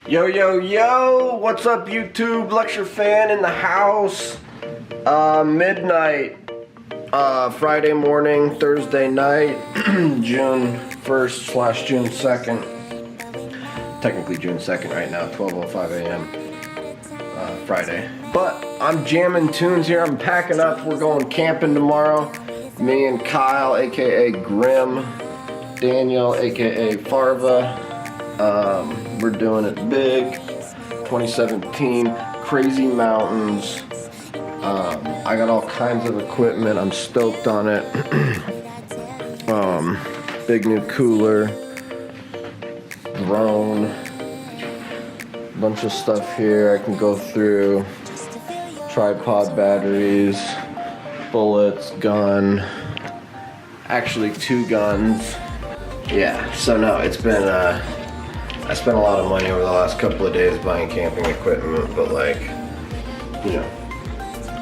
Yo, yo, yo! What's up, YouTube? Lecture fan in the house. Midnight. Friday morning, Thursday night, June 1st / June 2nd. Technically June 2nd right now, 12:05 a.m. Friday. But I'm jamming tunes here. I'm packing up. We're going camping tomorrow. Me and Kyle, aka Grim, Daniel, aka Farva. We're doing it big. 2017, crazy mountains. I got all kinds of equipment. I'm stoked on it. Big new cooler, drone, bunch of stuff here I can go through. Tripod batteries, bullets, gun. Actually 2 guns. Yeah, so no, it's been, I spent a lot of money over the last couple of days buying camping equipment, but like, you know,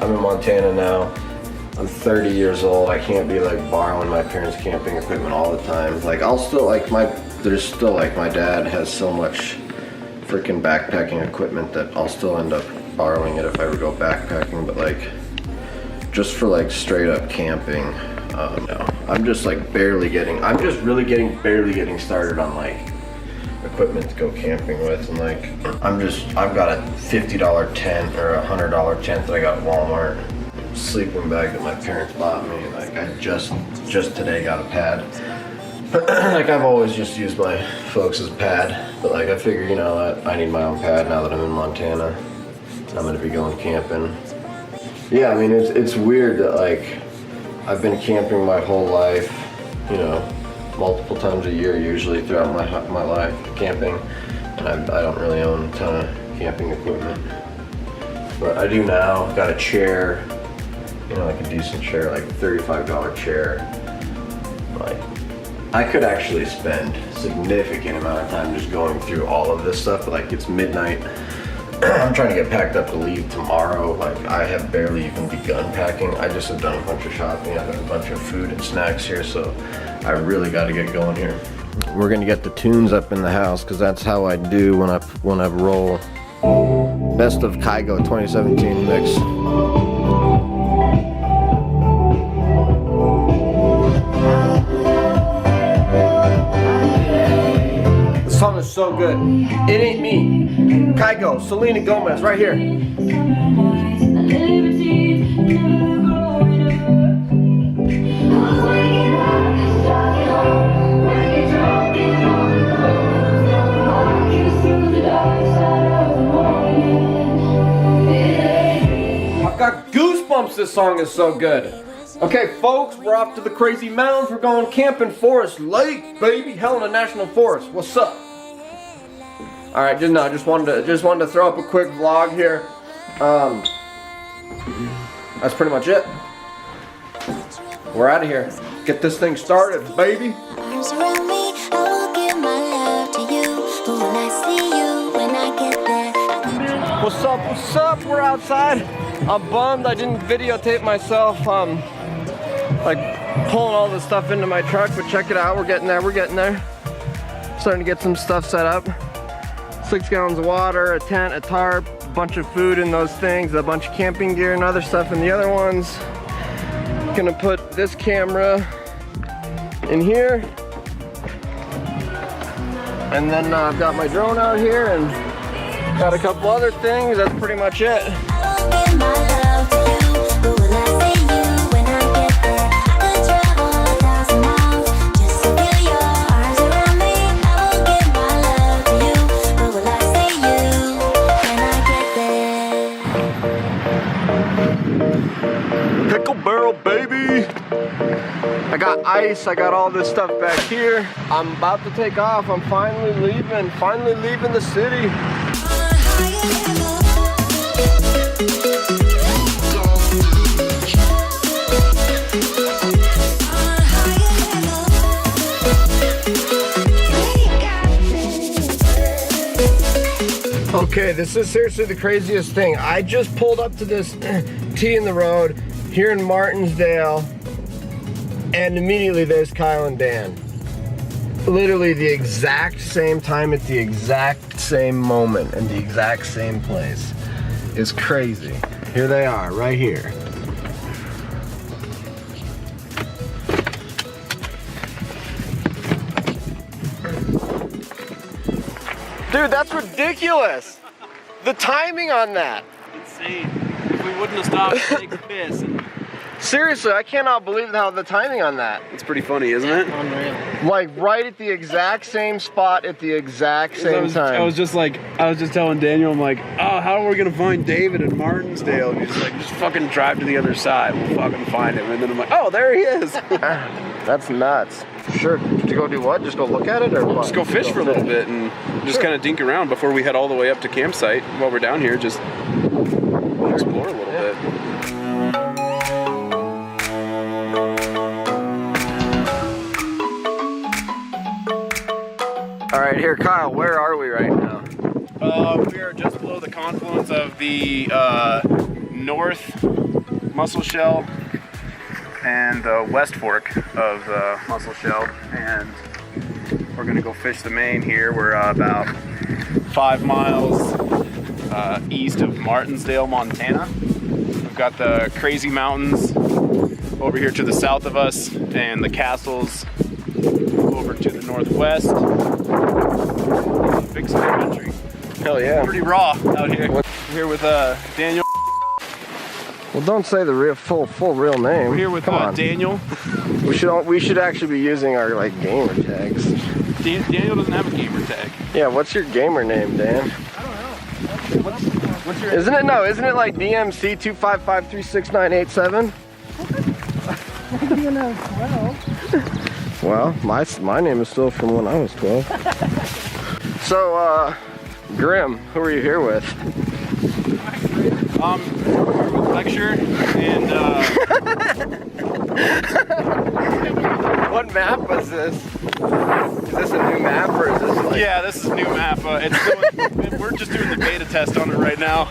I'm in Montana now. I'm 30 years old. I can't be like borrowing my parents' camping equipment all the time. Like I'll still like my dad has so much freaking backpacking equipment that I'll still end up borrowing it if I ever go backpacking, but like just for like straight up camping, no. I'm just like barely getting started on like equipment to go camping with, and like I've got a $50 tent or a $100 tent that I got at Walmart, sleeping bag that my parents bought me. Like I just today got a pad. Like I've always just used my folks' pad, but like I figure, you know what, I need my own pad now that I'm in Montana. I'm gonna be going camping. Yeah, I mean it's weird that like I've been camping my whole life, you know, multiple times a year usually throughout my life camping, and I don't really own a ton of camping equipment, but I do now. Got a chair, you know, like a decent chair, like a $35 chair. Like I could actually spend a significant amount of time just going through all of this stuff, but like it's midnight. I'm trying to get packed up to leave tomorrow. Like I have barely even begun packing. I just have done a bunch of shopping. I've got a bunch of food and snacks here, so I really got to get going here. We're gonna get the tunes up in the house because that's how I do when I roll. Best of Kygo 2017 mix. The song is so good. It Ain't Me. Kygo, Selena Gomez, right here. I've got goosebumps, this song is so good. Okay, folks, we're off to the crazy mountains. We're going camping Forest Lake, baby. Helena National Forest. What's up? All right, just wanted to throw up a quick vlog here. That's pretty much it. We're out of here. Get this thing started, baby. Arms around me, I will give my love to you. But when I see you, when I get there. What's up? What's up? We're outside. I'm bummed I didn't videotape myself. Like pulling all this stuff into my truck, but check it out. We're getting there. Starting to get some stuff set up. 6 gallons of water, a tent, a tarp, a bunch of food in those things, a bunch of camping gear and other stuff in the other ones. Gonna put this camera in here. And then I've got my drone out here and got a couple other things. That's pretty much it. Pickle barrel, baby. I got ice, I got all this stuff back here. I'm about to take off. I'm finally leaving the city. Okay, this is seriously the craziest thing. I just pulled up to this T in the road here in Martinsdale, and immediately there's Kyle and Dan. Literally the exact same time at the exact same moment in the exact same place is crazy. Here they are, right here. Dude, that's ridiculous. The timing on that. Insane. If we wouldn't have stopped to take a piss. Seriously, I cannot believe how the timing on that. It's pretty funny, isn't it? Unreal. Like right at the exact same spot at the exact same time. I was just telling Daniel, I'm like, oh, how are we gonna find David in Martinsdale? And he's like, just fucking drive to the other side. We'll fucking find him. And then I'm like, oh, there he is. That's nuts. Sure. To go do what? Just go look at it or what? Just go fish for a little bit and just kind of dink around before we head all the way up to campsite. While we're down here, just explore a little bit. All right, here, Kyle, where are we right now? We are just below the confluence of the North Musselshell and the West Fork of the Musselshell, and we're gonna go fish the main here. We're about 5 miles east of Martinsdale, Montana. We've got the crazy mountains over here to the south of us, and the castles over to the northwest. Big snow country. Hell yeah. Pretty raw out here. We're here with Daniel. Well, don't say the real full real name. We're here with Come on. Daniel. We should actually be using our like gamer tags. Daniel doesn't have a gamer tag. Yeah, what's your gamer name, Dan? I don't know. What's your? Isn't it like DMC 255366987? Well, my name is still from when I was 12. So, Grim, who are you here with? Lecture and What map was this? Is this a new map or is this like... yeah, this is a new map. We're just doing the beta test on it right now.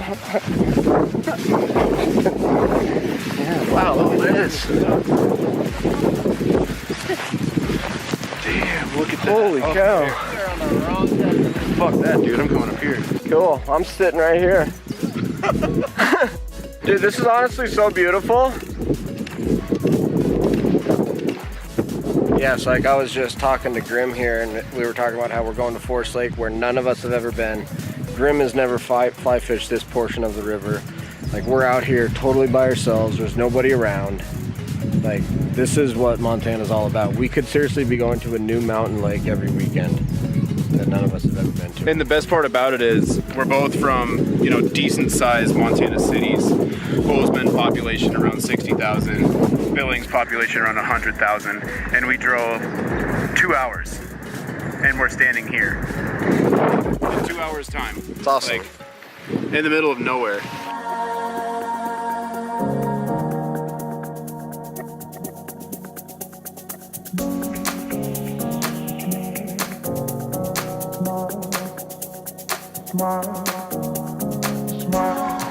Yeah, wow, look at this. Damn, look at that. Holy cow. We're on the wrong side. Fuck that, dude. I'm coming up here. Cool, I'm sitting right here. Dude, this is honestly so beautiful. Yes, like I was just talking to Grim here and we were talking about how we're going to Forest Lake where none of us have ever been. Grim has never fly fished this portion of the river. Like we're out here totally by ourselves, there's nobody around. Like this is what Montana's all about. We could seriously be going to a new mountain lake every weekend that none of us have ever been to. And the best part about it is we're both from, decent sized Montana cities. Bozeman population around 60,000, Billings population around 100,000, and we drove 2 hours and we're standing here in 2 hours time. It's awesome. Like in the middle of nowhere.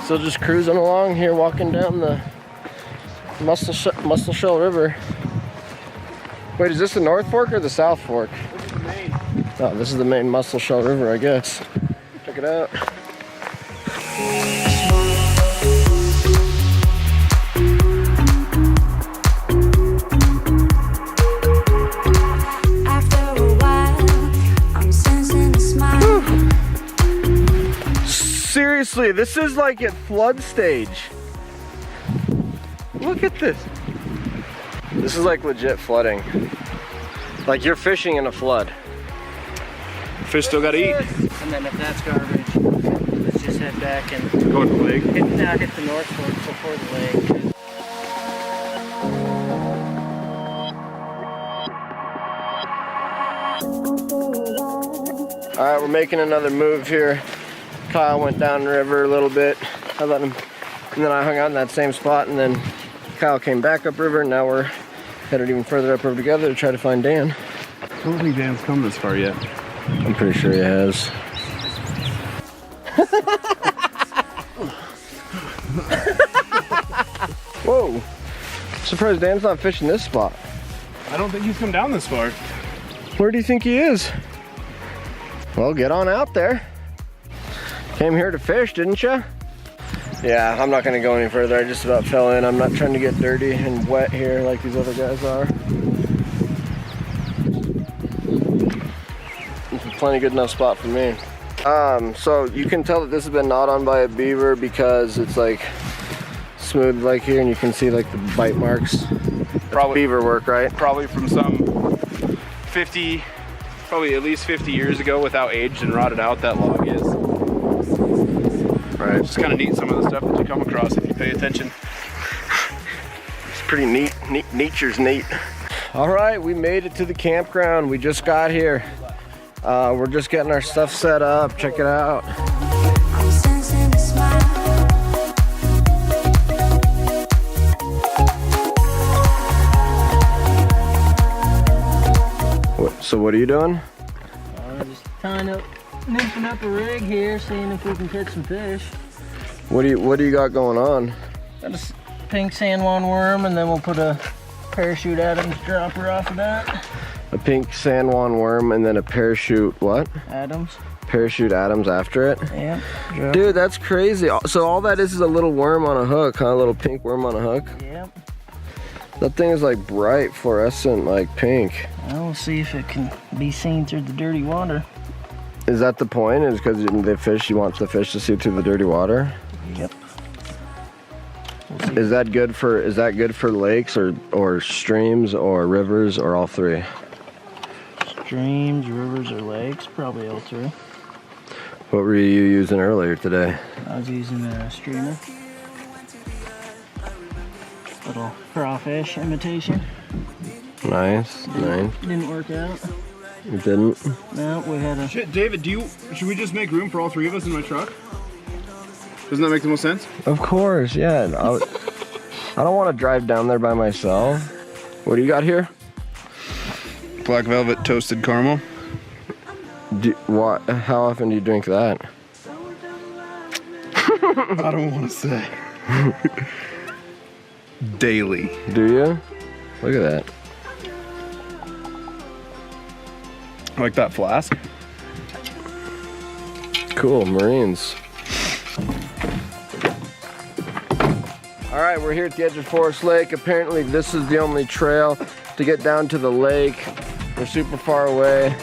So just cruising along here, walking down the Musselshell River. Wait, is this the North Fork or the South Fork? This is the main. Oh, this is the main Musselshell River, I guess. Check it out. After a while, I'm sensing a smile. Seriously, this is like at flood stage. Look at this. This is like legit flooding. Like you're fishing in a flood. Fish still gotta eat. And then if that's garbage, let's just head back and Go to the lake. hit the North Fork before the lake. All right, we're making another move here. Kyle went down the river a little bit. I let him, and then I hung out in that same spot, and then Kyle came back upriver, and now we're headed even further upriver together to try to find Dan. I don't think Dan's come this far yet. I'm pretty sure he has. Whoa. Surprised Dan's not fishing this spot. I don't think he's come down this far. Where do you think he is? Well, get on out there. Came here to fish, didn't you? Yeah, I'm not gonna go any further. I just about fell in. I'm not trying to get dirty and wet here like these other guys are. This is plenty good enough spot for me. So you can tell that this has been gnawed on by a beaver because it's like smooth like here, and you can see like the bite marks. Probably beaver work, right? Probably from some 50, probably at least 50 years ago, without aged and rotted out, that log is. Right. It's kind of neat, some of the stuff that you come across if you pay attention. It's pretty neat. Nature's neat. All right, we made it to the campground. We just got here. We're just getting our stuff set up. Check it out. I'm sensing a smile. So what are you doing? Just nymphing up a rig here, seeing if we can catch some fish. What do you got going on? Got a pink San Juan worm, and then we'll put a parachute Adams dropper off of that. A pink San Juan worm and then a parachute what? Adams. Parachute Adams after it? Yeah. Drop. Dude, that's crazy. So all that is a little worm on a hook, huh? A little pink worm on a hook? Yep. That thing is like bright, fluorescent, like pink. We'll see if it can be seen through the dirty water. Is that the point? Is because you want the fish to see through the dirty water? Yep. Is that good for lakes or streams or rivers or all three? Streams, rivers, or lakes, probably all three. What were you using earlier today? I was using a streamer. Little crawfish imitation. Nice. Didn't work out. It didn't? No, we had a... Shit, David, should we just make room for all three of us in my truck? Doesn't that make the most sense? Of course, yeah. I don't want to drive down there by myself. What do you got here? Black velvet toasted caramel. How often do you drink that? I don't want to say. Daily. Do you? Look at that. Like that flask? Cool, Marines. All right, we're here at the edge of Forest Lake. Apparently this is the only trail to get down to the lake. We're super far away.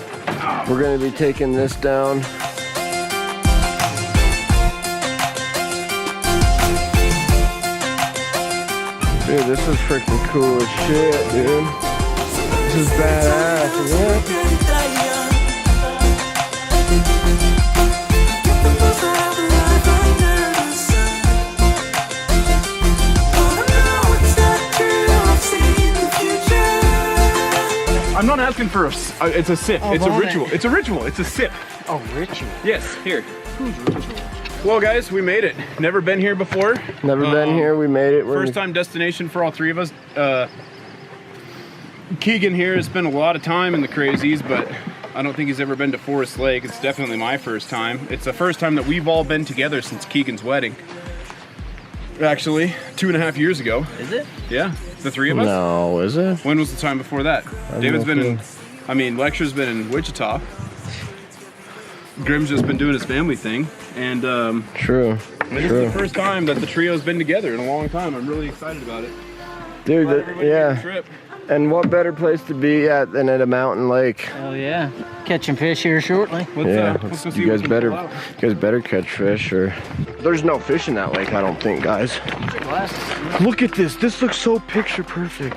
We're gonna be taking this down. Dude, this is freaking cool as shit, dude. This is badass, isn't it? I'm not asking for it's a sip. Oh, it's a vomit. ritual. It's a ritual. It's a sip. Oh, ritual. Yes, here. Well, guys, we made it. Never been here before. Never been here. We made it. First time destination for all three of us. Keegan here has spent a lot of time in the crazies, but I don't think he's ever been to Forest Lake. It's definitely my first time. It's the first time that we've all been together since Keegan's wedding. Actually, 2.5 years ago. Is it? Yeah, the three of us. No, is it? When was the time before that? David's been in, Lecture's been in Wichita. Grim's just been doing his family thing, and True. this is the first time that the trio's been together in a long time. I'm really excited about it. Dude, Glad everybody made the trip. And what better place to be at than at a mountain lake? Oh yeah, catching fish here shortly. Let's go see you what guys we can better, pull out. you guys better catch fish. Or there's no fish in that lake, I don't think, guys. Look at this. This looks so picture perfect.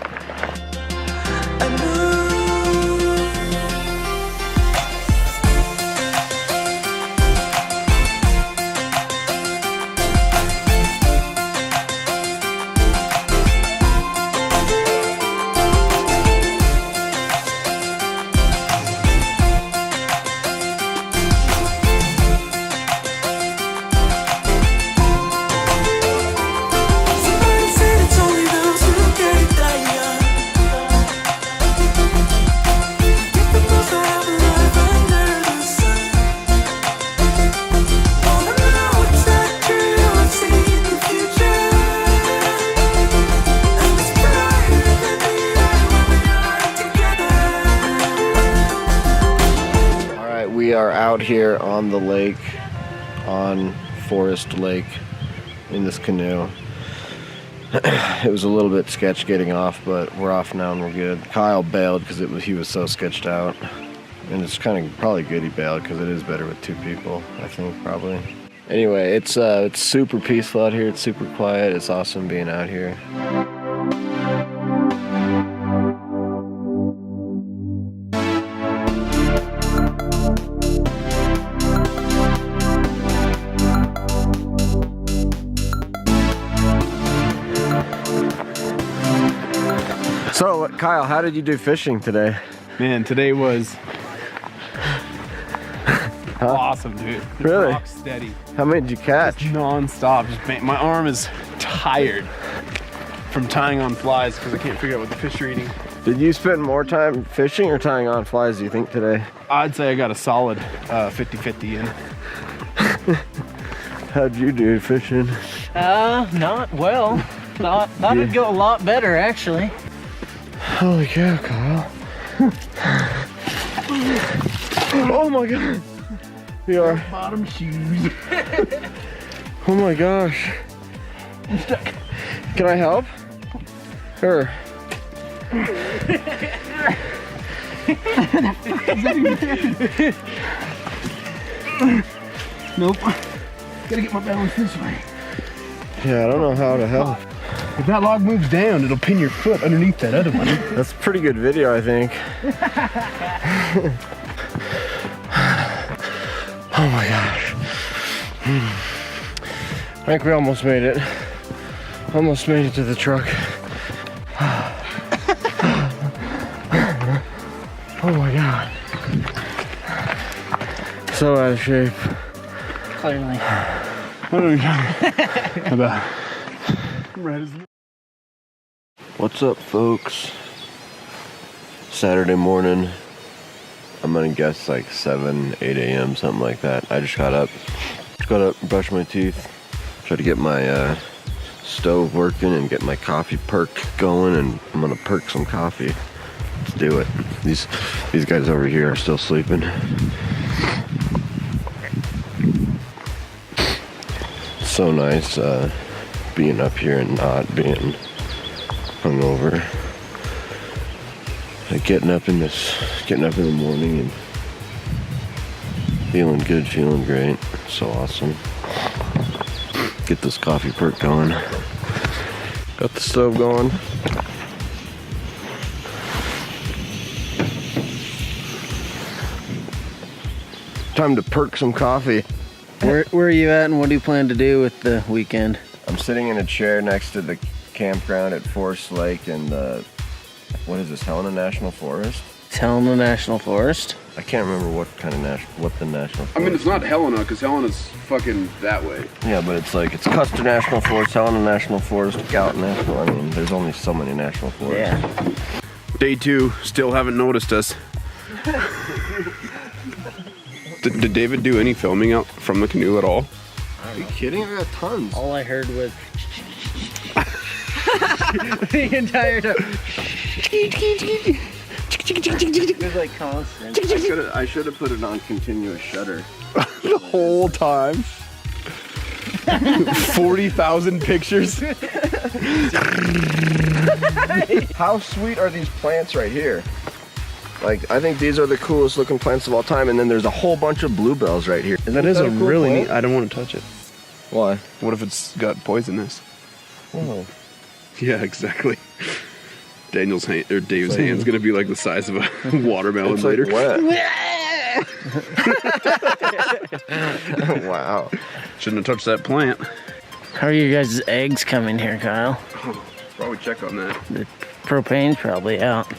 We are out here on the lake on Forest Lake in this canoe. It was a little bit sketch getting off, but we're off now and we're good. Kyle bailed because he was so sketched out. And it's kind of probably good he bailed because it is better with 2 people, I think, probably. Anyway, it's super peaceful out here. It's super quiet. It's awesome being out here. So, Kyle, how did you do fishing today? Man, today was awesome, dude. The Really? rock steady. How many did you catch? Non-stop. My arm is tired from tying on flies because I can't figure out what the fish are eating. Did you spend more time fishing or tying on flies, do you think, today? I'd say I got a solid 50-50 in. How'd you do fishing? Not well. Thought it'd go a lot better, actually. Holy cow, Kyle. Oh my god. Your Bottom shoes. Oh my gosh. Can I help? Or Nope. Gotta get my balance this way. yeah, I don't know how to help. If that log moves down, it'll pin your foot underneath that other one. That's a pretty good video, I think. Oh my gosh. I think we almost made it. Almost made it to the truck. Oh my god. So out of shape. Clearly. What are we talking about? What's up, folks? Saturday morning. I'm gonna guess like 7, 8 a.m., something like that. I just got up, brushed my teeth, tried to get my stove working and get my coffee perk going, and I'm gonna perk some coffee. Let's do it. These guys over here are still sleeping. It's so nice being up here and not being hungover. Like getting up in the morning and feeling good, feeling great. So awesome. Get this coffee perk going. Got the stove going. Time to perk some coffee. Where are you at and what do you plan to do with the weekend? I'm sitting in a chair next to the campground at Forest Lake and what is this, Helena National Forest? It's Helena National Forest. I can't remember what kind of what the national forest. I mean, it's not Helena, because Helena's fucking that way. Yeah, but it's like, it's Custer National Forest, Helena National Forest, Gout National. I mean, there's only so many national forests. Yeah. Day 2, still haven't noticed us. Did David do any filming out from the canoe at all? Are you kidding? I got tons. All I heard was the entire time. It was like constant. I should have put it on continuous shutter. The whole time. 40,000 pictures. How sweet are these plants right here? Like, I think these are the coolest looking plants of all time, and then there's a whole bunch of bluebells right here. That is a cool really plant? neat. I don't want to touch it. Why? What if it's got poisonous? Oh. Yeah, exactly. Dave's hand's gonna be like the size of a watermelon It's later. like wet. Wow. Shouldn't have touched that plant. How are you guys' eggs coming here, Kyle? Probably check on that. The propane's probably out.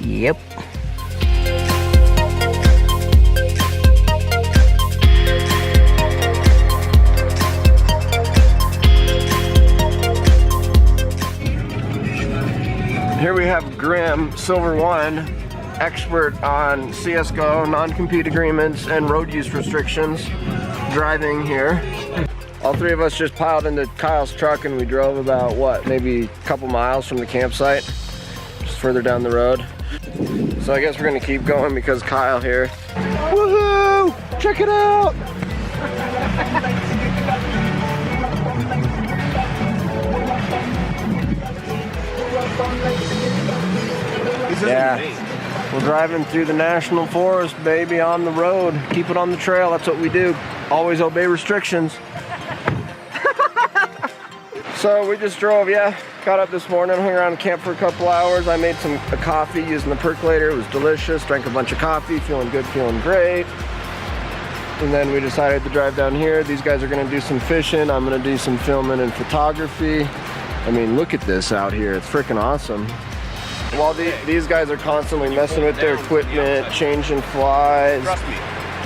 Yep. Here we have Graham, Silver One, expert on CSGO, non-compete agreements, and road use restrictions, driving here. All three of us just piled into Kyle's truck and we drove about, what, maybe a couple miles from the campsite, just further down the road. So I guess we're gonna keep going because Kyle here. Woohoo! Check it out. Yeah, we're driving through the national forest, baby, on the road. Keep it on the trail, that's what we do. Always obey restrictions. So we just drove, got up this morning, hung around the camp for a couple hours. I made a coffee using the percolator. It was delicious. Drank a bunch of coffee, feeling good, feeling great. And then we decided to drive down here. These guys are gonna do some fishing. I'm gonna do some filming and photography. I mean, look at this out here. It's freaking awesome. While these guys are constantly messing with their equipment, changing flies,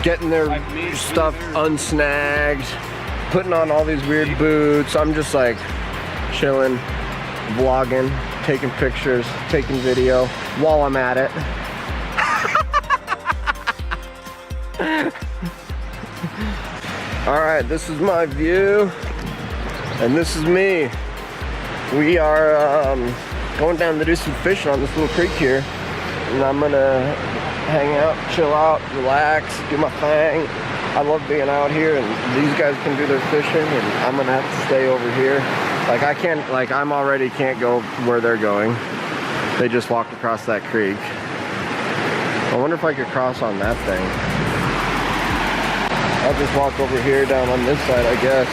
getting their stuff unsnagged, putting on all these weird boots, I'm just like chilling, vlogging, taking pictures, taking video while I'm at it. All right, this is my view, and this is me. We are going down to do some fishing on this little creek here, and I'm gonna hang out, chill out, relax, do my thing. I love being out here, and these guys can do their fishing, and I'm gonna have to stay over here. Like I'm already can't go where they're going. They just walked across that creek. I wonder if I could cross on that thing. I'll just walk over here down on this side, I guess.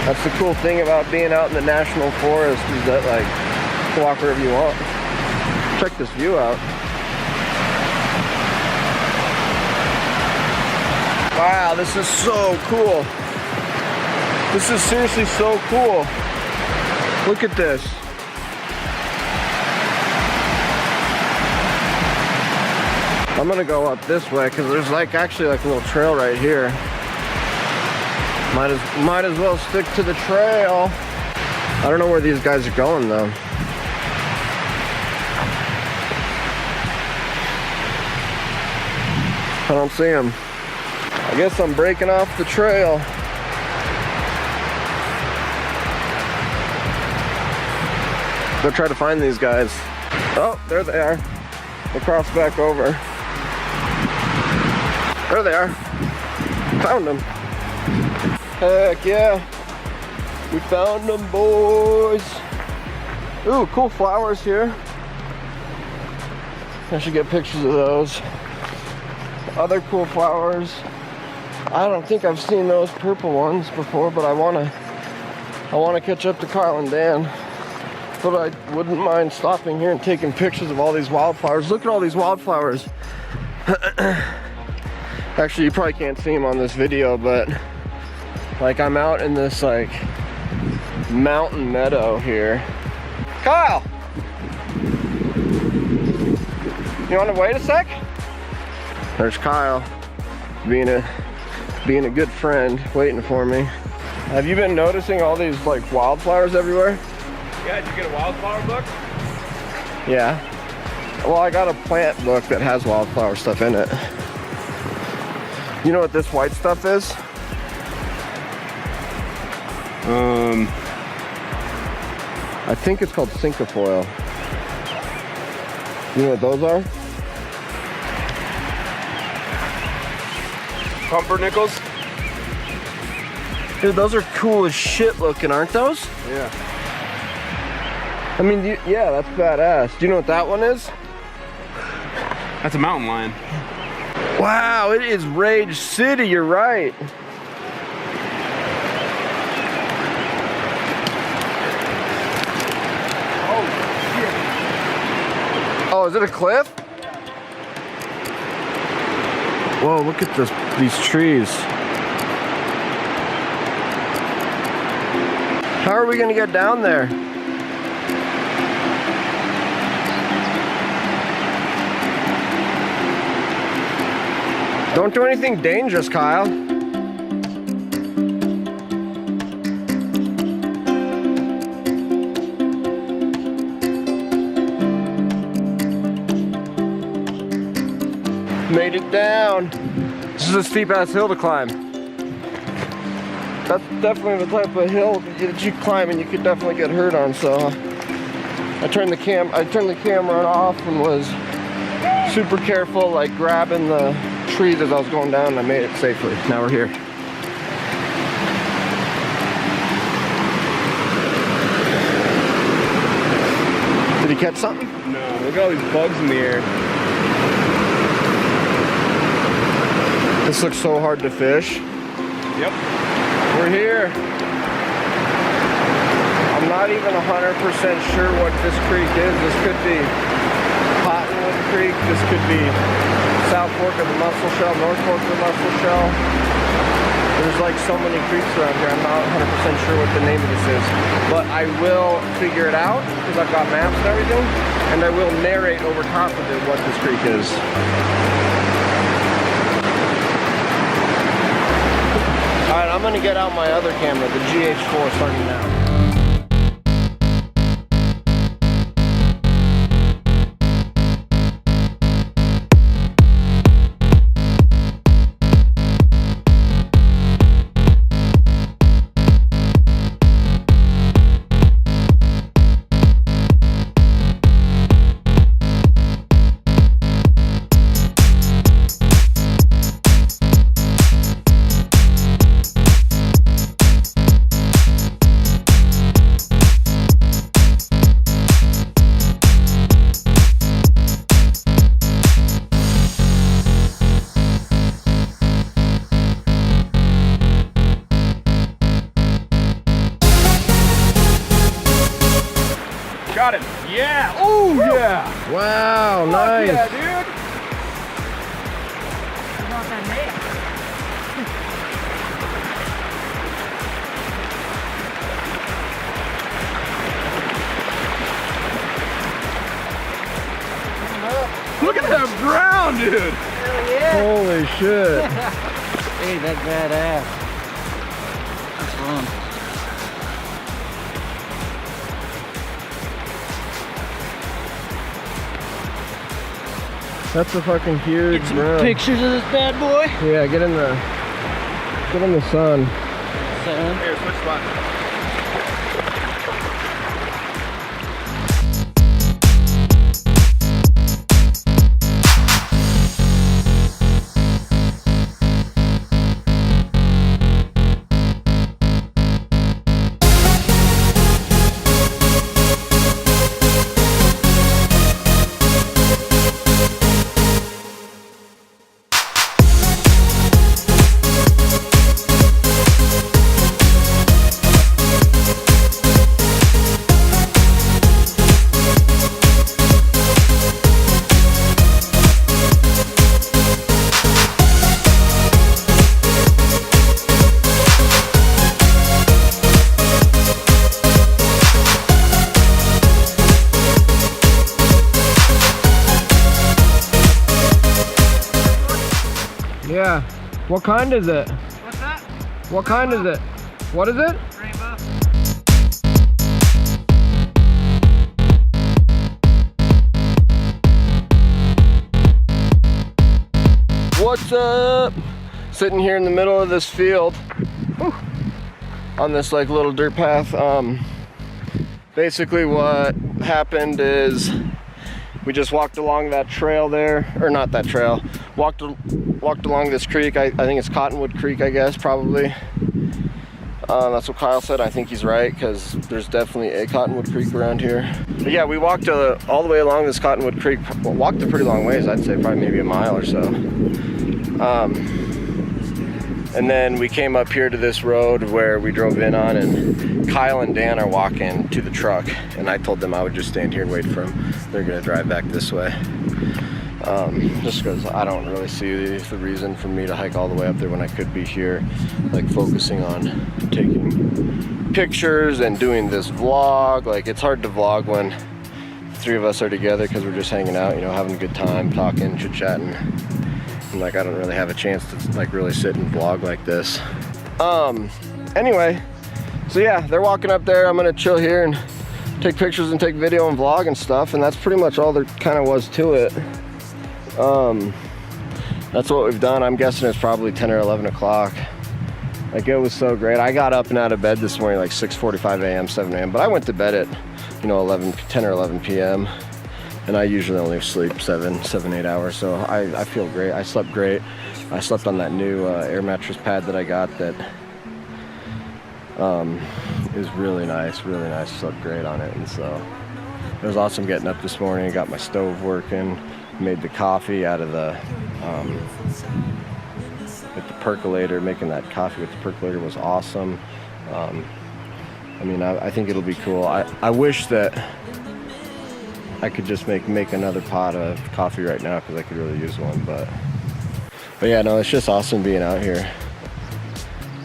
That's the cool thing about being out in the national forest, is that like, you can walk wherever you want. Check this view out. Wow, this is so cool. This is seriously so cool. Look at this. I'm gonna go up this way because there's actually a little trail right here. Might as well stick to the trail. I don't know where these guys are going though. I don't see them. I guess I'm breaking off the trail. Go try to find these guys. Oh, there they are. We'll cross back over. There they are. Found them. Heck yeah. We found them, boys. Ooh, cool flowers here. I should get pictures of those. Other cool flowers. I don't think I've seen those purple ones before, but I wanna catch up to Kyle and Dan. But I wouldn't mind stopping here and taking pictures of all these wildflowers. Look at all these wildflowers. Actually, you probably can't see them on this video, but I'm out in this mountain meadow here. Kyle! You wanna wait a sec? There's Kyle, being a good friend, waiting for me. Have you been noticing all these wildflowers everywhere? Yeah, did you get a wildflower book? Yeah. Well, I got a plant book that has wildflower stuff in it. You know what this white stuff is? I think it's called cinquefoil. You know what those are? Pumpernickels? Dude, those are cool as shit looking, aren't those? Yeah. I mean, yeah, that's badass. Do you know what that one is? That's a mountain lion. Wow, it is Rage City, you're right. Oh, shit. Oh, is it a cliff? Whoa, look at these trees. How are we gonna get down there? Don't do anything dangerous, Kyle. Made it down. This is a steep ass hill to climb. That's definitely the type of hill that you climb and you could definitely get hurt on, so I turned the camera off and was super careful, grabbing the trees as I was going down and I made it safely. Now we're here. Did he catch something? No, look at all these bugs in the air. This looks so hard to fish. Yep. We're here. I'm not even 100% sure what this creek is. This could be Cottonwood Creek. This could be South Fork of the Musselshell, North Fork of the Musselshell. There's like so many creeks around here. I'm not 100% sure what the name of this is. But I will figure it out because I've got maps and everything. And I will narrate over top of it what this creek is. Alright, I'm gonna get out my other camera, the GH4, starting now. Got it. Yeah. Oh, yeah. Wow, nice. Yeah, dude. Look at that brown, dude. Hell yeah. Holy shit. Hey, that's badass. That's fun. That's a fucking huge Get some brown. pictures of this bad boy. Yeah, get in the sun. Son. Here, switch spots. Yeah. What kind is it? What's that? What kind is it? What is it? Rainbow. What's up? Sitting here in the middle of this field. Whew. On this like little dirt path. Basically what happened is we just walked along that trail there, or not that trail, walked along this creek. I think it's Cottonwood Creek, I guess, probably. That's what Kyle said. I think he's right, because there's definitely a Cottonwood Creek around here. But yeah, we walked all the way along this Cottonwood Creek. Well, walked a pretty long ways, I'd say, probably maybe a mile or so. And then we came up here to this road where we drove in on, and Kyle and Dan are walking to the truck, and I told them I would just stand here and wait for them. They're gonna drive back this way. Just because I don't really see the reason for me to hike all the way up there when I could be here, like focusing on taking pictures and doing this vlog. Like, it's hard to vlog when the three of us are together because we're just hanging out, you know, having a good time, talking, chit-chatting. And like, I don't really have a chance to like really sit and vlog like this. Anyway, so yeah, they're walking up there. I'm gonna chill here and take pictures and take video and vlog and stuff, and that's pretty much all there kind of was to it. That's what we've done. I'm guessing it's probably 10 or 11 o'clock. Like, it was so great. I got up and out of bed this morning like 6:45 a.m., 7 a.m., but I went to bed at, you know, 10 or 11 p.m. and I usually only sleep 7-8 hours, so I feel great. I slept great. I slept on that new air mattress pad that I got that is really nice, really nice. Slept great on it, and so it was awesome getting up this morning. Got my stove working, made the coffee out of the with the percolator. Making that coffee with the percolator was awesome. I mean, I think it'll be cool. I wish that I could just make another pot of coffee right now, because I could really use one. But yeah, no, it's just awesome being out here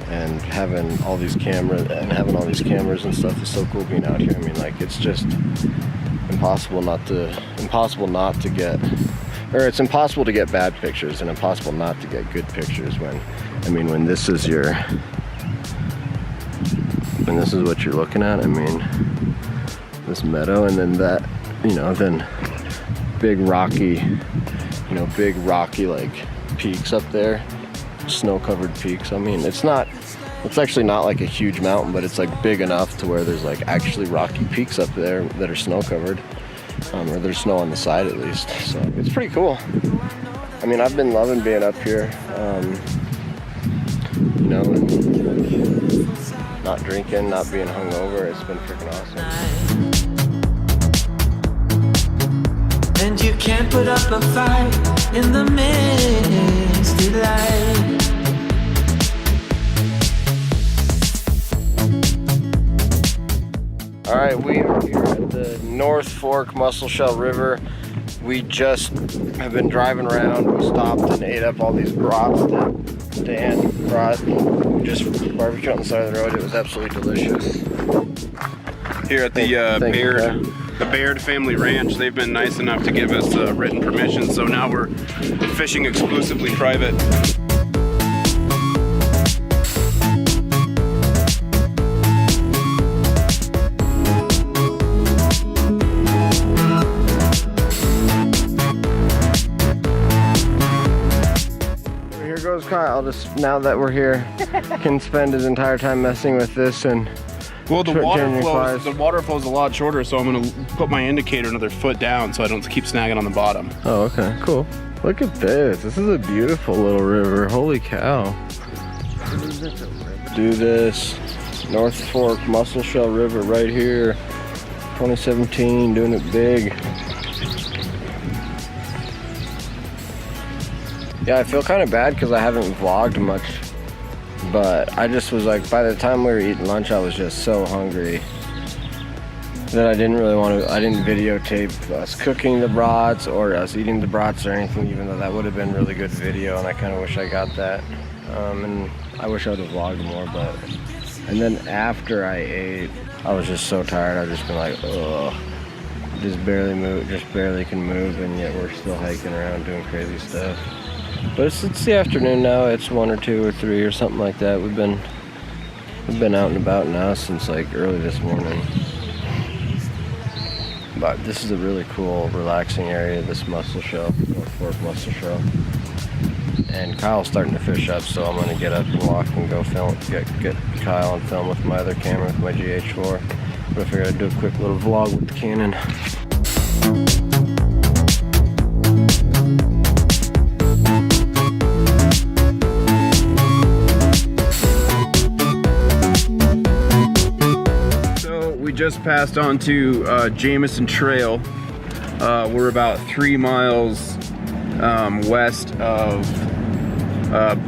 and having all these cameras and stuff is so cool being out here. I mean, like, it's just impossible to get, or it's impossible to get bad pictures and impossible not to get good pictures when this is what you're looking at. I mean, this meadow, and then that, then big rocky like peaks up there, snow-covered peaks. I mean, it's actually not like a huge mountain, but it's like big enough to where there's like actually rocky peaks up there that are snow-covered, or there's snow on the side at least. So it's pretty cool. I mean, I've been loving being up here, and not drinking, not being hungover. It's been freaking awesome. And you can't put up a fight in the misty light. All right, we are here at the North Fork Musselshell River. We just have been driving around. We stopped and ate up all these brats that Dan brought. Just barbecue on the side of the road. It was absolutely delicious. Here at the Baird Family Ranch, they've been nice enough to give us written permission, so now we're fishing exclusively private. Here goes Kyle, just now that we're here, can spend his entire time messing with this and well, the water flows a lot shorter, so I'm gonna put my indicator another foot down so I don't keep snagging on the bottom. Oh, okay, cool. Look at this. This is a beautiful little river. Holy cow. Do this. North Fork Musselshell River right here. 2017, doing it big. Yeah, I feel kind of bad because I haven't vlogged much. But I just was like, by the time we were eating lunch, I was just so hungry that I didn't videotape us cooking the brats or us eating the brats or anything, even though that would have been really good video, and I kind of wish I got that. And I wish I would have vlogged more, and then after I ate, I was just so tired. I've just been like, ugh, just barely can move, and yet we're still hiking around doing crazy stuff. But it's the afternoon now. It's 1 or 2 or 3 or something like that. We've been out and about now since like early this morning. But this is a really cool, relaxing area. This Musselshell, North Fork Musselshell. And Kyle's starting to fish up, so I'm gonna get up and walk and go film. Get Kyle and film with my other camera, with my GH4. But I figured I'd do a quick little vlog with the Canon. Just passed on to Jameson Trail. We're about 3 miles west of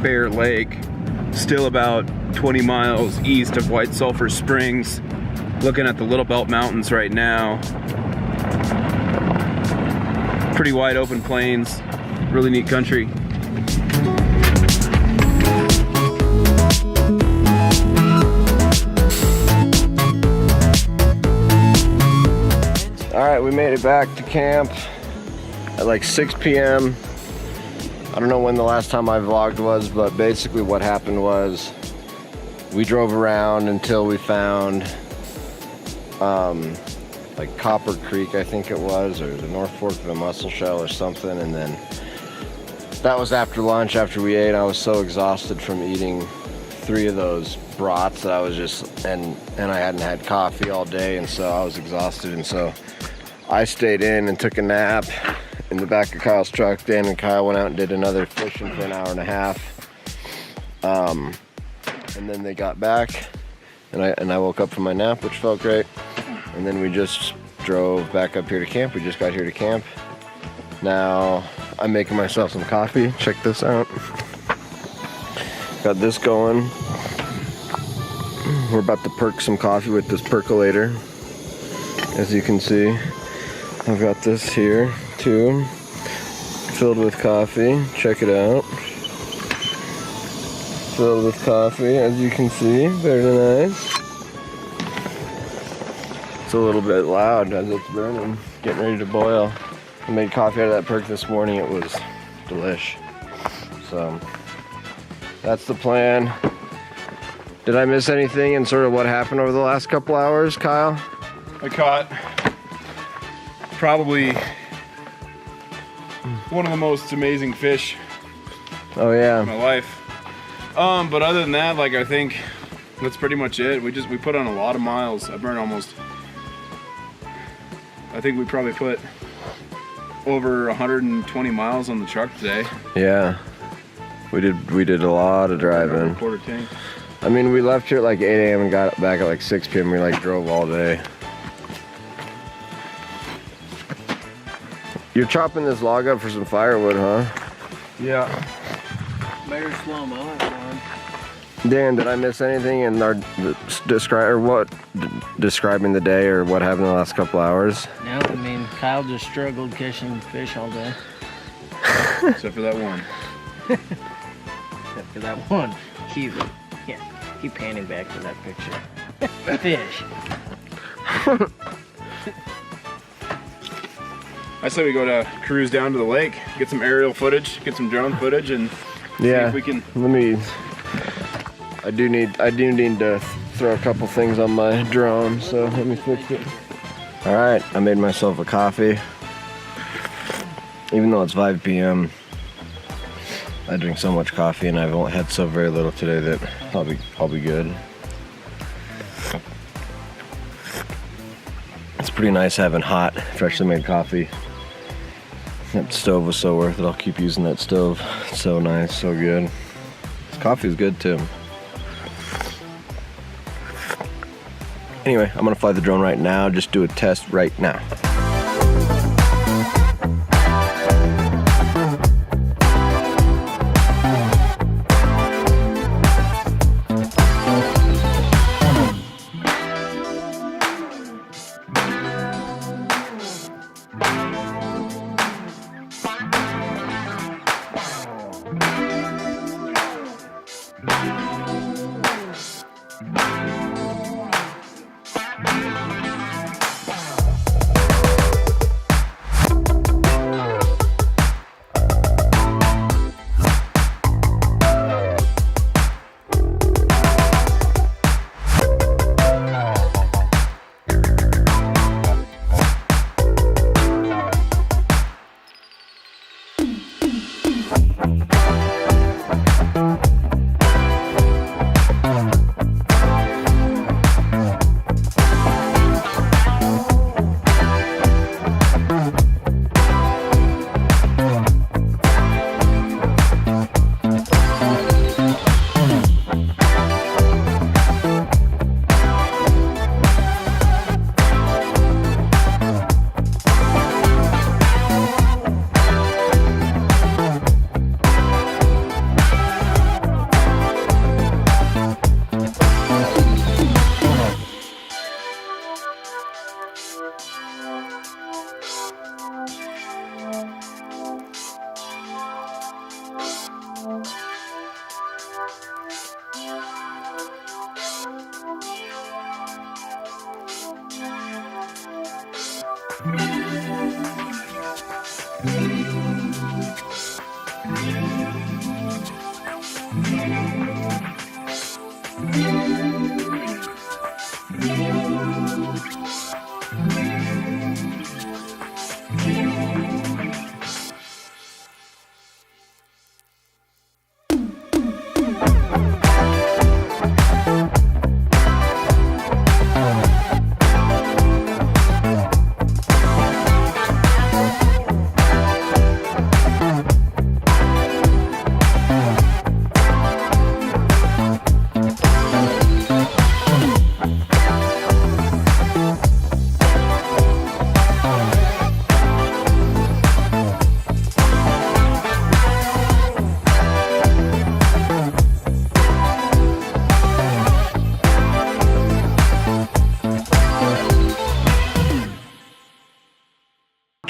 Bear Lake, still about 20 miles east of White Sulphur Springs, looking at the Little Belt Mountains right now. Pretty wide open plains, really neat country. Alright, we made it back to camp at like 6 p.m. I don't know when the last time I vlogged was, but basically what happened was we drove around until we found like Cottonwood Creek, I think it was, or the North Fork of the Musselshell or something, and then that was after lunch, after we ate. I was so exhausted from eating 3 of those brats that I was just, and I hadn't had coffee all day, and so I was exhausted, and so I stayed in and took a nap in the back of Kyle's truck. Dan and Kyle went out and did another fishing for an hour and a half. And then they got back, and I woke up from my nap, which felt great. And then we just drove back up here to camp. We just got here to camp. Now I'm making myself some coffee. Check this out. Got this going. We're about to perk some coffee with this percolator. As you can see, I've got this here too, filled with coffee. Check it out. Filled with coffee, as you can see. Very nice. It's a little bit loud as it's burning, getting ready to boil. I made coffee out of that perk this morning. It was delish. So that's the plan. Did I miss anything in sort of what happened over the last couple hours, Kyle? I caught probably one of the most amazing fish Oh in yeah. my life. But other than that, like, I think that's pretty much it. We put on a lot of miles. I burned I think we probably put over 120 miles on the truck today. Yeah. We did a lot of driving. Quarter tank. I mean, we left here at like 8 a.m. and got back at like 6 p.m. We like drove all day. You're chopping this log up for some firewood, huh? Yeah. Better slow mo it, Warren. Dan, did I miss anything in our describing the day or what happened in the last couple hours? No, I mean, Kyle just struggled catching fish all day. Except for that one. Except for that one. Keep panning back to that picture. Fish. I say we go to cruise down to the lake, get some aerial footage, get some drone footage, and see if we can. I do need to throw a couple things on my drone, so let me fix it. All right, I made myself a coffee. Even though it's 5 p.m., I drink so much coffee, and I've only had so very little today that I'll be good. It's pretty nice having hot, freshly made coffee. That stove was so worth it. I'll keep using that stove. It's so nice, so good. This coffee is good too. Anyway, I'm gonna fly the drone right now. Just do a test right now.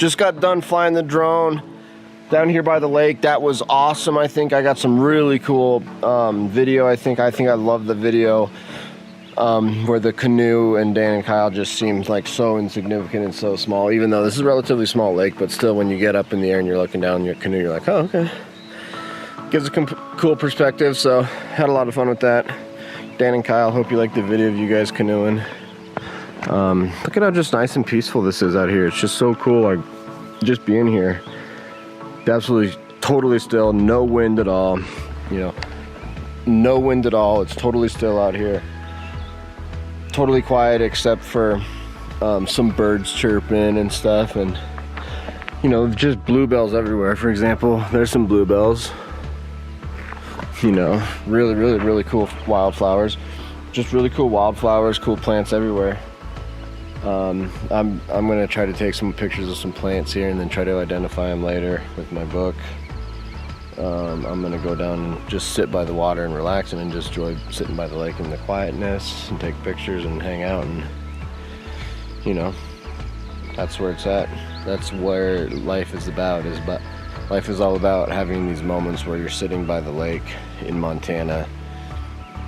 just got done flying the drone down here by the lake. That was awesome. I think I got some really cool video. I think I love the video where the canoe and Dan and Kyle just seemed like so insignificant and so small, even though this is a relatively small lake, but still when you get up in the air and you're looking down in your canoe, you're like, oh, okay. Gives a cool perspective, so had a lot of fun with that. Dan and Kyle, hope you like the video of you guys canoeing. Look at how just nice and peaceful this is out here. It's just so cool, like, just being here. Absolutely, totally still, no wind at all, you know, no wind at all. It's totally still out here. Totally quiet except for some birds chirping and stuff, and you know, just bluebells everywhere. For example, there's some bluebells. You know, really cool wildflowers. Just really cool wildflowers, cool plants everywhere. I'm gonna try to take some pictures of some plants here and then try to identify them later with my book. I'm gonna go down and just sit by the water and relax and just enjoy sitting by the lake in the quietness and take pictures and hang out, and you know, that's where it's at. That's where life is about. Life is all about having these moments where you're sitting by the lake in Montana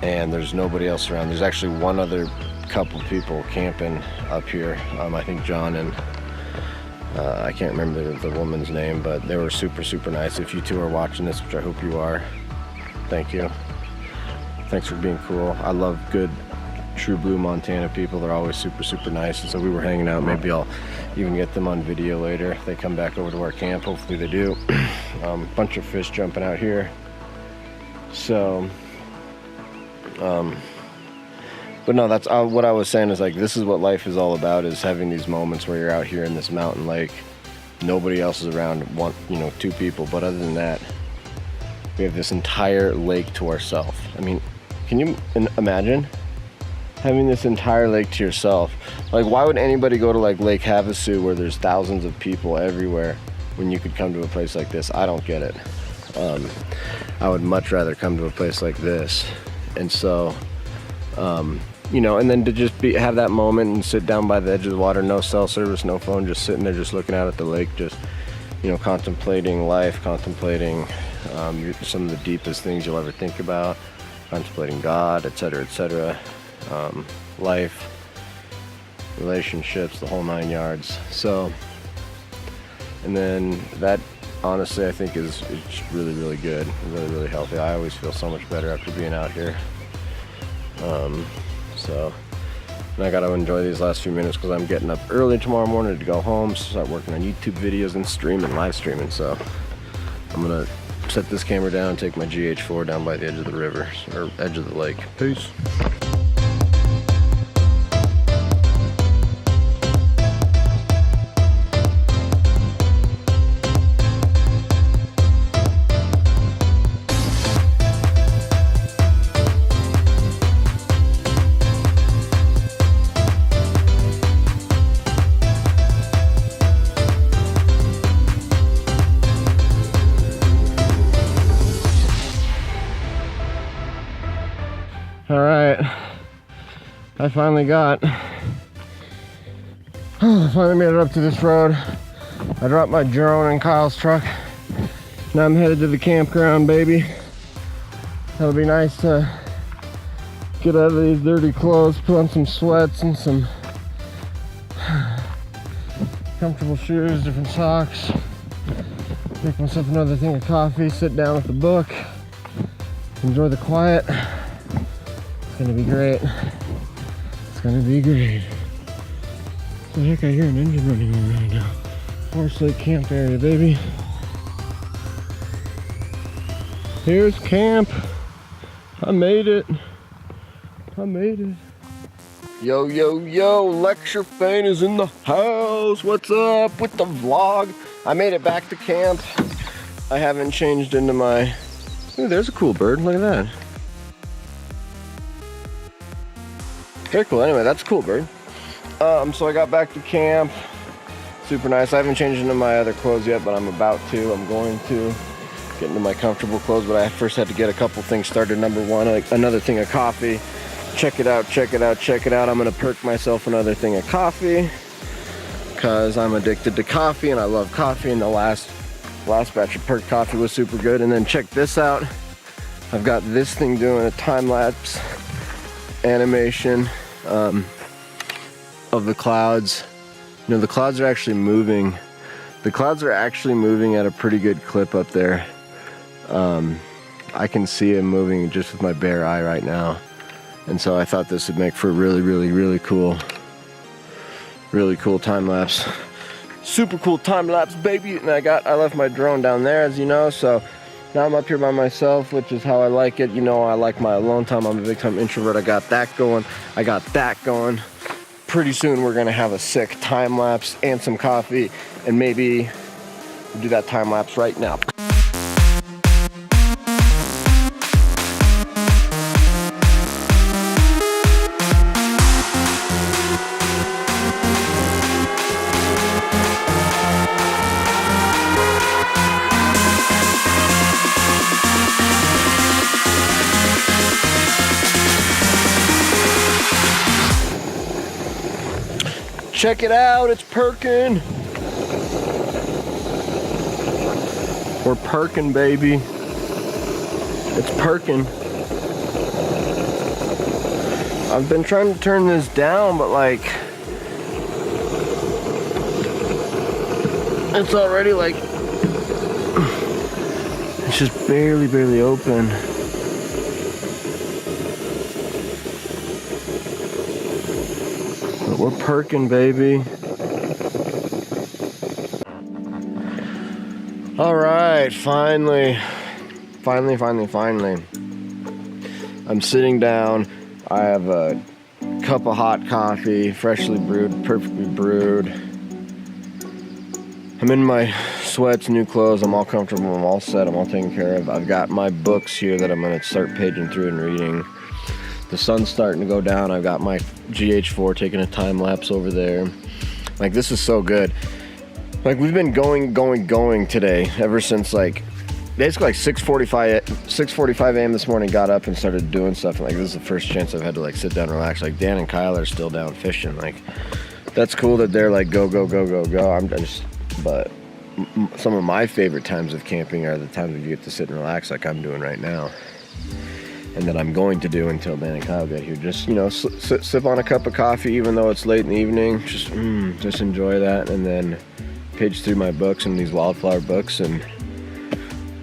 and there's nobody else around. There's actually one other couple people camping up here. I think John and I can't remember the woman's name, but they were super nice. If you two are watching this, which I hope you are, thank you. Thanks for being cool. I love good, true blue Montana people. They're always super nice, and so we were hanging out. Maybe I'll even get them on video later if they come back over to our camp. Hopefully they do. Bunch of fish jumping out here. So, but no, that's what I was saying is like, this is what life is all about, is having these moments where you're out here in this mountain lake. Nobody else is around, two people, but other than that, we have this entire lake to ourselves. I mean, can you imagine having this entire lake to yourself? Like, why would anybody go to like Lake Havasu where there's thousands of people everywhere when you could come to a place like this? I don't get it. I would much rather come to a place like this. And so, you know, and then to just have that moment and sit down by the edge of the water, no cell service, no phone, just sitting there, just looking out at the lake, just, you know, contemplating life, contemplating some of the deepest things you'll ever think about, contemplating God, etc. Life, relationships, the whole 9 yards. So, and then that, honestly, I think it's really good, really healthy. I always feel so much better after being out here. So, and I gotta enjoy these last few minutes because I'm getting up early tomorrow morning to go home, start working on YouTube videos and live streaming. So I'm gonna set this camera down and take my GH4 down by the edge of the river, or edge of the lake. Peace. Alright, I finally made it up to this road. I dropped my drone in Kyle's truck. Now I'm headed to the campground, baby. That'll be nice to get out of these dirty clothes, put on some sweats and some comfortable shoes, different socks. Make myself another thing of coffee, sit down with the book, enjoy the quiet. It's gonna be great. It's gonna be great. What the heck, I hear an engine running in right now. Forest Lake Camp area, baby. Here's camp. I made it. Yo, Lecture Fane is in the house. What's up with the vlog? I made it back to camp. I haven't changed into my... Ooh, there's a cool bird, look at that. Very cool. Anyway, that's a cool bird. So I got back to camp. Super nice. I haven't changed into my other clothes yet, but I'm about to. I'm going to get into my comfortable clothes, but I first had to get a couple things started. Number one, like another thing of coffee. Check it out. I'm gonna perk myself another thing of coffee. because I'm addicted to coffee and I love coffee, and the last batch of perk coffee was super good. And then check this out. I've got this thing doing a time-lapse animation of the clouds. You know, the clouds are actually moving. The clouds are actually moving at a pretty good clip up there. I can see them moving just with my bare eye right now. And so I thought this would make for a really cool time lapse. Super cool time lapse, baby. And I left my drone down there, as you know, so now I'm up here by myself, which is how I like it. You know, I like my alone time. I'm a big time introvert. I got that going. Pretty soon we're gonna have a sick time lapse and some coffee, and maybe we'll do that time lapse right now. Check it out, it's perkin'. We're perkin', baby. It's perkin'. I've been trying to turn this down, but like, it's already like, it's just barely open. We're perking, baby. All right, finally. I'm sitting down. I have a cup of hot coffee, freshly brewed, perfectly brewed. I'm in my sweats, new clothes. I'm all comfortable. I'm all set. I'm all taken care of. I've got my books here that I'm going to start paging through and reading. The sun's starting to go down. I've got my GH4 taking a time lapse over there. Like, this is so good. Like, we've been going today ever since like basically like 6:45 a.m. this morning. Got up and started doing stuff. And like, this is the first chance I've had to like sit down and relax. Like, Dan and Kyle are still down fishing. Like, that's cool that they're like go. But some of my favorite times of camping are the times when you get to sit and relax, like I'm doing right now. And that I'm going to do until Dan and Kyle get here. Just, you know, sip on a cup of coffee, even though it's late in the evening. Just enjoy that, and then page through my books and these wildflower books, and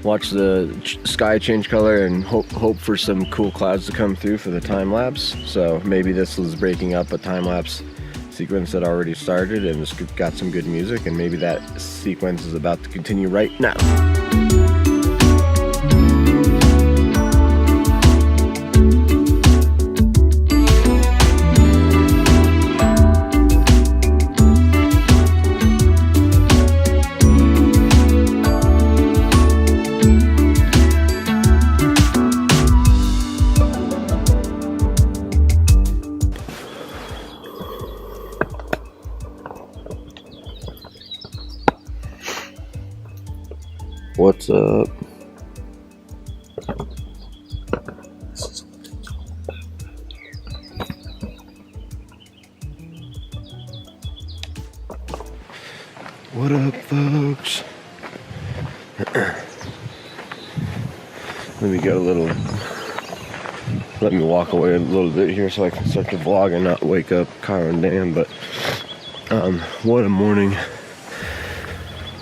watch the sky change color, and hope for some cool clouds to come through for the time lapse. So maybe this was breaking up a time lapse sequence that already started, and it's got some good music, and maybe that sequence is about to continue right now. What's up? What up, folks? Let me walk away a little bit here so I can start to vlog and not wake up Kyle and Dan. But what a morning.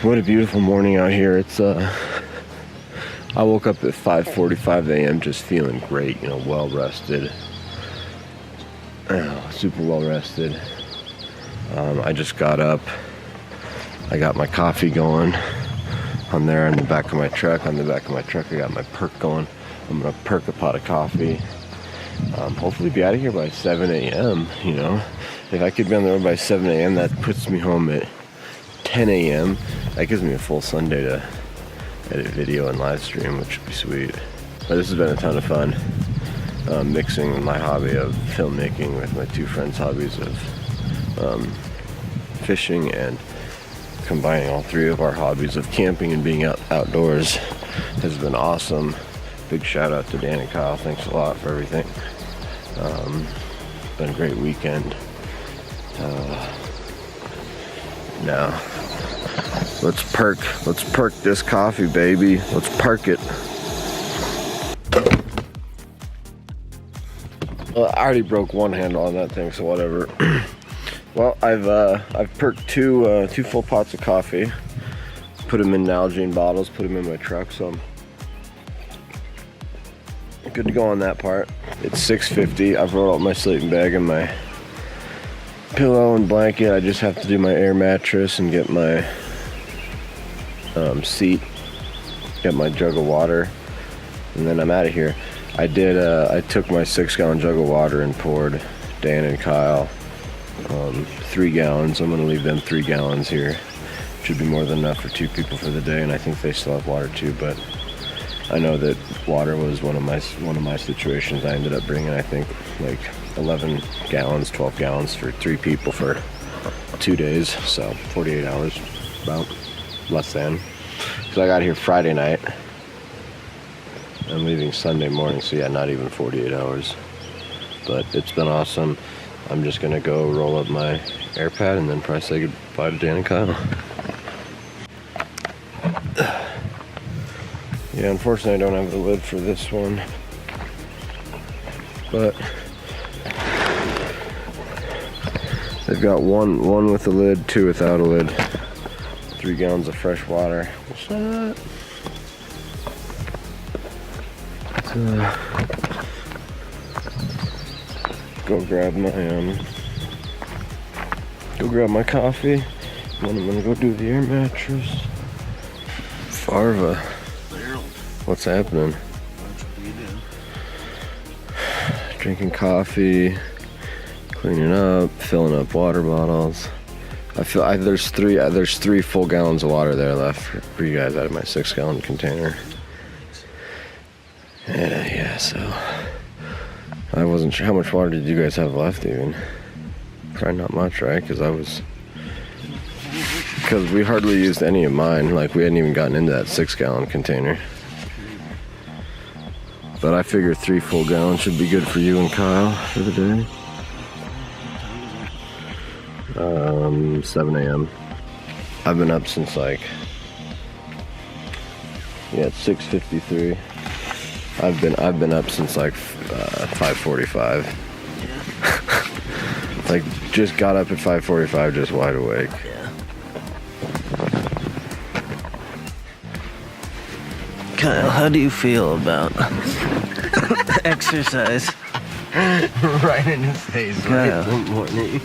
What a beautiful morning out here. It's I woke up at 5:45 a.m. just feeling great, you know, well rested. Super well rested. I just got up. I got my coffee going on there in the back of my truck. On the back of my truck I got my perk going. I'm gonna perk a pot of coffee. Hopefully be out of here by 7 a.m. You know, if I could be on the road by 7 a.m. that puts me home at 10 a.m. That gives me a full Sunday to edit video and live stream, which would be sweet. But this has been a ton of fun, mixing my hobby of filmmaking with my two friends' hobbies of fishing, and combining all three of our hobbies of camping and being outdoors has been awesome. Big shout out to Dan and Kyle. Thanks a lot for everything. Been a great weekend. Now, let's perk this coffee, baby. Let's perk it. Well, I already broke one handle on that thing, so whatever. Well, I've perked two full pots of coffee. Put them in Nalgene bottles. Put them in my truck, so I'm good to go on that part. It's $6.50. I've rolled up my sleeping bag and my pillow and blanket. I just have to do my air mattress and get my seat. Get my jug of water, and then I'm out of here. I took my 6-gallon jug of water and poured Dan and Kyle 3 gallons. I'm gonna leave them 3 gallons here. Should be more than enough for 2 people for the day, and I think they still have water too, but I know that water was one of my situations. I ended up bringing, I think, like 11 gallons, 12 gallons for 3 people for 2 days, so 48 hours, about, less than. So I got here Friday night. I'm leaving Sunday morning, so yeah, not even 48 hours. But it's been awesome. I'm just gonna go roll up my AirPad and then probably say goodbye to Dan and Kyle. Yeah, unfortunately I don't have the lid for this one. But they've got one with a lid, 2 without a lid. 3 gallons of fresh water. What's that? Go grab my coffee, and then I'm gonna go do the air mattress. Farva, what's happening? Drinking coffee, cleaning up, filling up water bottles. I feel there's 3 full gallons of water there left for you guys out of my 6-gallon container. Yeah, so I wasn't sure how much water did you guys have left even. Probably not much, right? Because we hardly used any of mine. Like, we hadn't even gotten into that 6-gallon container. But I figure 3 full gallons should be good for you and Kyle for the day. 7 a.m. I've been up since it's 6:53. I've been up since 5:45. Just got up at 5:45, just wide awake. Yeah. Kyle, how do you feel about exercise? Right in his face, Kyle. right in the morning.